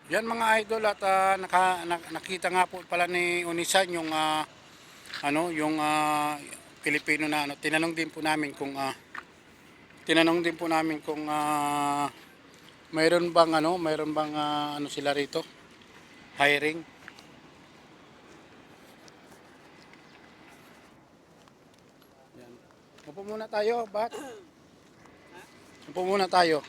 Yan mga idol at nakita nga po pala ni Unisan yung yung Pilipino na ano. Tinanong din po namin kung mayroon bang ano sila rito, hiring. Yan. Upo muna tayo, bat. Upo muna tayo.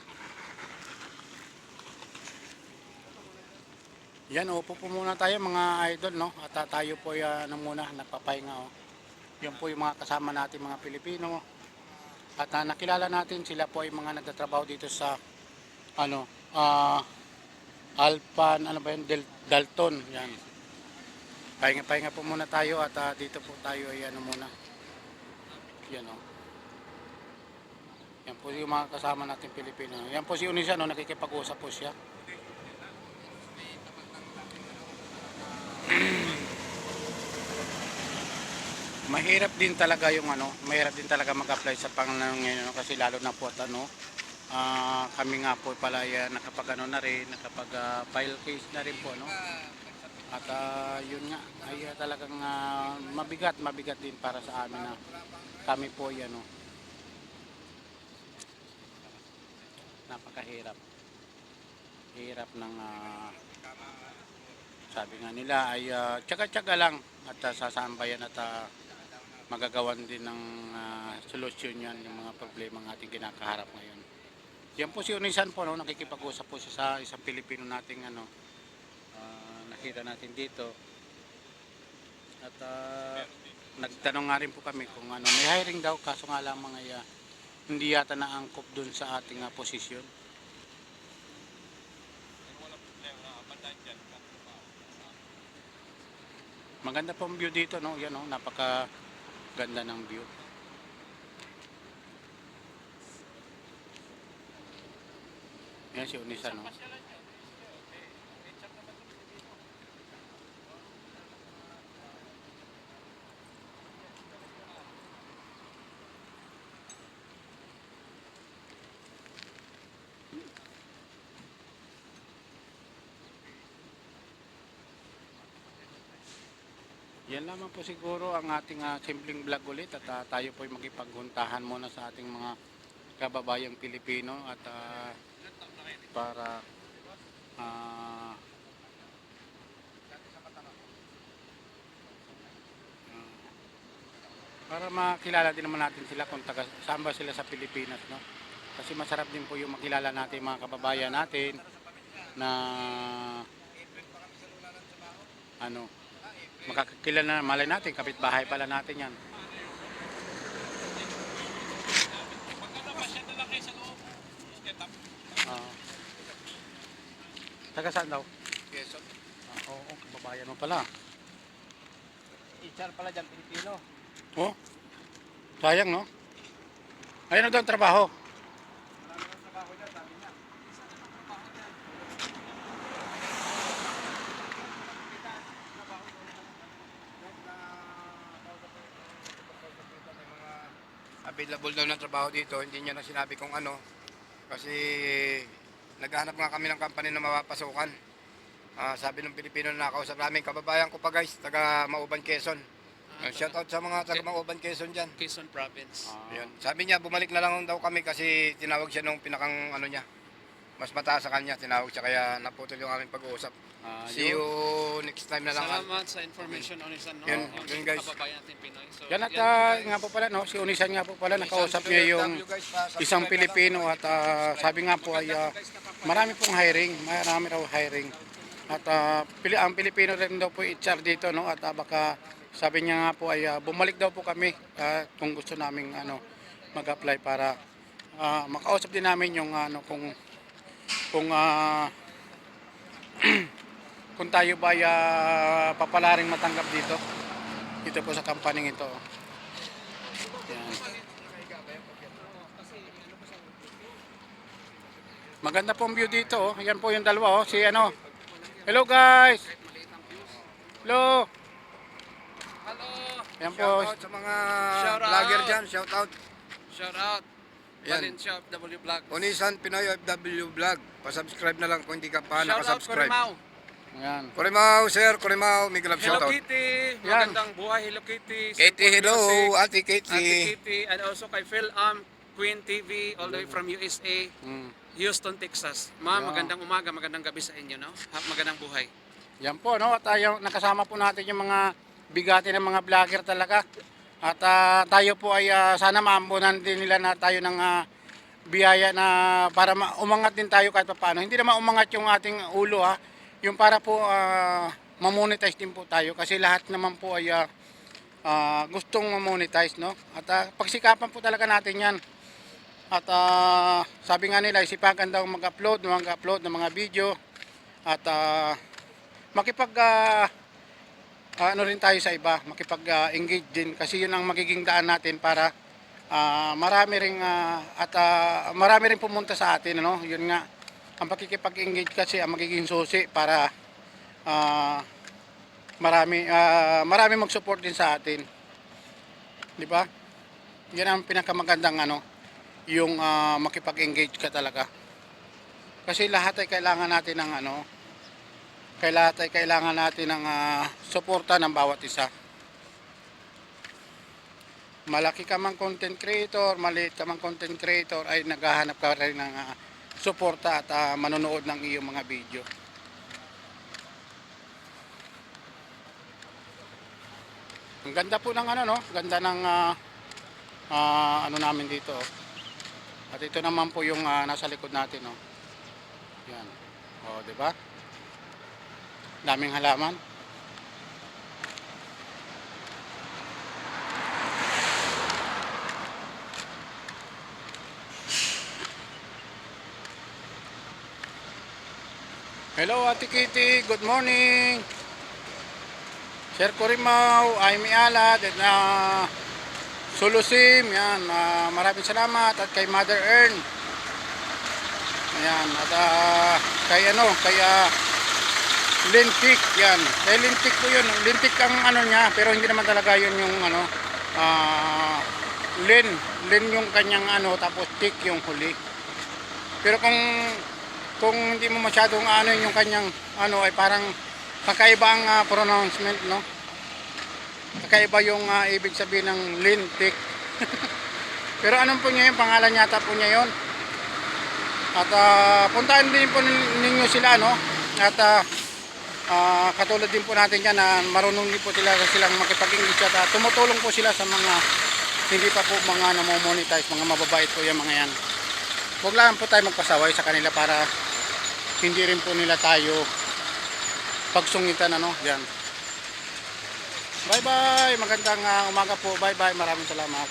Yan, upo po muna tayo mga idol, no? At tayo po muna, nagpapahinga, oh. Yan po yung mga kasama natin mga Pilipino. At nakilala natin sila po ay mga nagtatrabaho dito sa ano, Alpan, ano ba yun, Dalton. Yan. Pahinga-pahinga po muna tayo at dito po tayo ay ano muna. Yan, oh. Yan po yung mga kasama natin Pilipino. Yan po si Unisa, no? Nakikipag-usap po siya. Mahirap din talaga mag-apply sa Panginoon ngayon, no? Kasi lalo na po at kami nga po pala nakapag na rin, nakapag file case na rin po, no? At yun nga ay talagang mabigat din para sa amin na kami po no, napakahirap. Hirap ng sabi nga nila ay tsaga-tsaga lang at sasambayan at magagawan din ng solusyon yan yung mga problema ng ating kinakaharap ngayon. Yan po si Unisan po, no, nakikipag-usap po siya sa isang Pilipino nating nakita natin dito. At nagtanong nga rin po kami kung may hiring daw, kaso nga lamang ay hindi yata naangkop dun sa ating posisyon. Maganda po ang view dito, no? Yan, no? Napaka ganda ng view. Yan si Unisan, no? Yan lamang po siguro ang ating simpleng vlog ulit at tayo po ay makipaghuntahan muna sa ating mga kababayang Pilipino at para uh, para makilala din naman natin sila kung saan ba sila sa Pilipinas, no? Kasi masarap din po yung makilala natin mga kababayan natin na ano, makakakilala na malay natin, kapitbahay pala natin yan. Uh, taga saan daw? Quezon. Oo, kababayan mo pala. HR pala dyan, Pilipino. Oh, sayang, no? Ayun na daw ang trabaho. Marami ng trabaho dyan, sabi niya. Available daw ng trabaho dito, hindi niya na sinabi kung ano. Kasi naghahanap nga kami ng company na mapapasukan. Sabi ng Pilipino na nakausap namin, kababayan ko pa guys, taga Mauban, Quezon. Shout out sa mga taga Mauban, Quezon dyan. Quezon Province. Yun. Sabi niya, bumalik na lang daw kami kasi tinawag siya nung pinakang ano niya. Mas mataas sa kanya, tinawag siya kaya naputol yung aming pag-uusap. See you next time na lang. Salamat sa information, Onisan. No? Yun, guys. Kababayan natin Pinoy. So, Yan at nga po pala, no? Si Unisan nga po pala, nakausap niya yung isang Pilipino at sabi nga po ay marami pong hiring, marami raw hiring. At ang Pilipino rin daw po HR dito, no? At baka sabi niya nga po ay bumalik daw po kami kung gusto naming mag-apply para makausap din namin yung kung kung tayo ba ay papalaring matanggap dito po sa company ito. Yan. Maganda pong view dito, oh. Yan po yung dalawa, oh. Si ano. Hello guys. Hello. Hello. Yan po. Shout out sa mga vlogger dyan, shout out. Shout out. Yan. Valencia FW Vlog. Onisan Pinoy OFW Vlog. Pa-subscribe na lang kung hindi ka pa Shout out nakasubscribe. Corimao. Yan. Corimao, sir. Corimao. May love Hello shoutout. Kitty. Yan. Magandang buhay Hello Kitty. Katie, hello. Ate Ate Katie. Kitty. And also kay Phil Queen TV all the way from USA. Mm. Houston, Texas. Ma'am, Yeah. magandang umaga, magandang gabi sa inyo, no? Magandang buhay. Yan po, no? At nakasama po natin yung mga bigati ng mga vlogger talaga. At tayo po ay sana maambunan din nila na tayo ng biyaya na para umangat din tayo kahit paano. Hindi naman umangat yung ating ulo ha. Yung para po mamonetize din po tayo kasi lahat naman po ay gustong mamonetize, no? At pagsikapan po talaga natin yan. At sabi nga nila, isipagan daw mag-upload ng mga video at makipag ano rin tayo sa iba, makipag-engage din kasi yun ang magiging daan natin para marami ring marami ring pumunta sa atin, ano? Yun nga, ang pakikipag-engage kasi ang magiging susi para marami mag-support din sa atin. Di ba? Yan ang pinakamagandang ano, yung makipag-engage ka talaga. Kasi lahat ay kailangan natin ng ano, kailangan natin ng suporta ng bawat isa. Malaki ka mang content creator, maliit ka mang content creator, ay naghahanap ka rin ng suporta at manonood ng iyong mga video. Ang ganda po ng ano, no? Ganda ng ano namin dito. At ito naman po yung nasa likod natin, no? Yan. O, di ba? Daming halaman. Hello Ate Kitty, good morning. Sir Corimao, Amy Alad, at Sulusim, yan, maraming salamat at kay Mother Earn. Ayan, at kay Lintik, yan. Kay Lintik po yun, Lintik ang ano niya, pero hindi naman talaga yun yung ano, Lin yung kanyang ano, tapos Tik yung huli. Pero kung hindi mo masyadong ano yung kanyang ano ay parang kakaiba ang pronouncement, no? Kakaiba yung ibig sabihin ng lintik. Pero anong po niya yung pangalan yata po niya yon. At puntahan din po ninyo sila, no? At katulad din po natin yan na marunong din po silang makipag-English at tumutulong po sila sa mga hindi pa po mga namomonetize, mga mababait po yung mga yan. Huwag lang po tayo magpasaway sa kanila para hindi rin po nila tayo pagsungitan, ano, yan. Bye bye, magandang umaga po, bye bye, maraming salamat.